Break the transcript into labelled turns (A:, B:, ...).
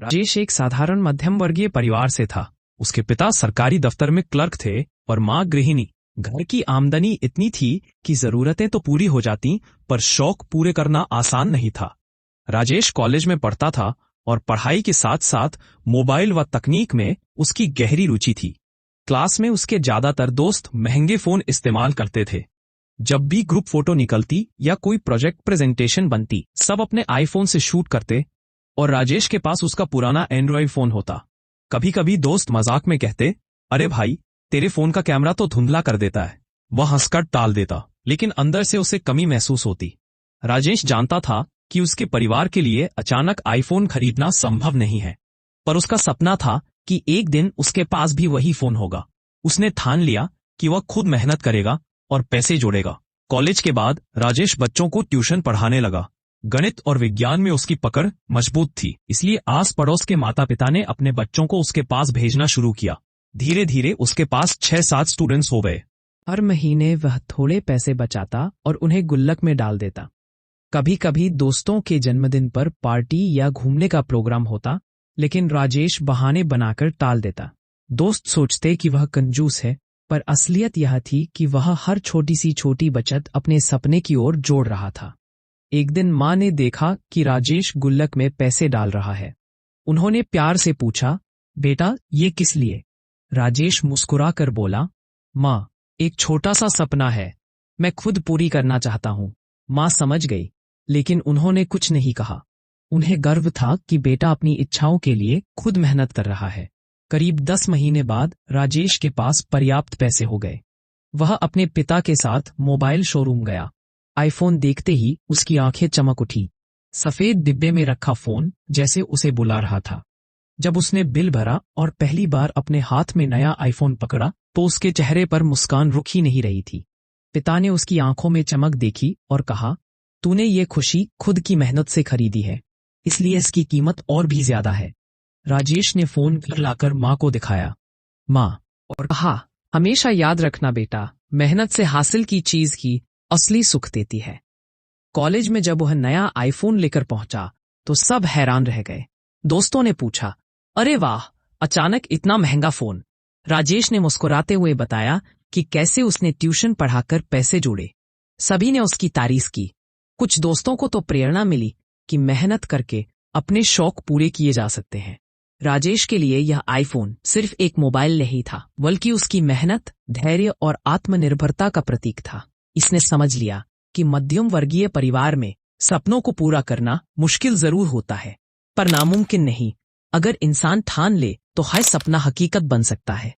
A: राजेश एक साधारण मध्यम वर्गीय परिवार से था। उसके पिता सरकारी दफ्तर में क्लर्क थे और माँ गृहिणी। घर की आमदनी इतनी थी कि जरूरतें तो पूरी हो जाती, पर शौक पूरे करना आसान नहीं था। राजेश कॉलेज में पढ़ता था और पढ़ाई के साथ साथ मोबाइल व तकनीक में उसकी गहरी रुचि थी। क्लास में उसके ज्यादातर दोस्त महंगे फोन इस्तेमाल करते थे। जब भी ग्रुप फोटो निकलती या कोई प्रोजेक्ट प्रेजेंटेशन बनती, सब अपने आईफोन से शूट करते और राजेश के पास उसका पुराना एंड्रॉयड फोन होता। कभी कभी दोस्त मजाक में कहते, अरे भाई, तेरे फोन का कैमरा तो धुंधला कर देता है। वह हंसकर टाल देता, लेकिन अंदर से उसे कमी महसूस होती। राजेश जानता था कि उसके परिवार के लिए अचानक आईफोन खरीदना संभव नहीं है, पर उसका सपना था कि एक दिन उसके पास भी वही फोन होगा। उसने ठान लिया कि वह खुद मेहनत करेगा और पैसे जोड़ेगा। कॉलेज के बाद राजेश बच्चों को ट्यूशन पढ़ाने लगा। गणित और विज्ञान में उसकी पकड़ मजबूत थी, इसलिए आस पड़ोस के माता पिता ने अपने बच्चों को उसके पास भेजना शुरू किया। धीरे धीरे उसके पास 6-7 स्टूडेंट्स हो गए।
B: हर महीने वह थोड़े पैसे बचाता और उन्हें गुल्लक में डाल देता। कभी कभी दोस्तों के जन्मदिन पर पार्टी या घूमने का प्रोग्राम होता, लेकिन राजेश बहाने बनाकर टाल देता। दोस्त सोचते कि वह कंजूस है, पर असलियत यह थी कि वह हर छोटी सी छोटी बचत अपने सपने की ओर जोड़ रहा था। एक दिन माँ ने देखा कि राजेश गुल्लक में पैसे डाल रहा है। उन्होंने प्यार से पूछा, बेटा, ये किस लिए? राजेश मुस्कुराकर बोला, माँ, एक छोटा सा सपना है, मैं खुद पूरी करना चाहता हूँ। माँ समझ गई, लेकिन उन्होंने कुछ नहीं कहा। उन्हें गर्व था कि बेटा अपनी इच्छाओं के लिए खुद मेहनत कर रहा है। करीब 10 महीने बाद राजेश के पास पर्याप्त पैसे हो गए। वह अपने पिता के साथ मोबाइल शोरूम गया। आईफोन देखते ही उसकी आंखें चमक उठी। सफेद डिब्बे में रखा फोन जैसे उसे बुला रहा था। जब उसने बिल भरा और पहली बार अपने हाथ में नया आईफोन पकड़ा, तो उसके चेहरे पर मुस्कान रुक ही नहीं रही थी। पिता ने उसकी आंखों में चमक देखी और कहा, तूने ये खुशी खुद की मेहनत से खरीदी है, इसलिए इसकी कीमत और भी ज्यादा है। राजेश ने फोन घर लाकर माँ को दिखाया, माँ, और कहा, हमेशा याद रखना बेटा, मेहनत से हासिल की चीज की असली सुख देती है। कॉलेज में जब वह नया आईफोन लेकर पहुंचा, तो सब हैरान रह गए। दोस्तों ने पूछा, अरे वाह, अचानक इतना महंगा फोन। राजेश ने मुस्कुराते हुए बताया कि कैसे उसने ट्यूशन पढ़ाकर पैसे जोड़े। सभी ने उसकी तारीफ की। कुछ दोस्तों को तो प्रेरणा मिली कि मेहनत करके अपने शौक पूरे किए जा सकते हैं। राजेश के लिए यह आईफोन सिर्फ एक मोबाइल नहीं था, बल्कि उसकी मेहनत, धैर्य और आत्मनिर्भरता का प्रतीक था। इसने समझ लिया कि मध्यम वर्गीय परिवार में सपनों को पूरा करना मुश्किल जरूर होता है, पर नामुमकिन नहीं। अगर इंसान ठान ले तो हर सपना हकीकत बन सकता है।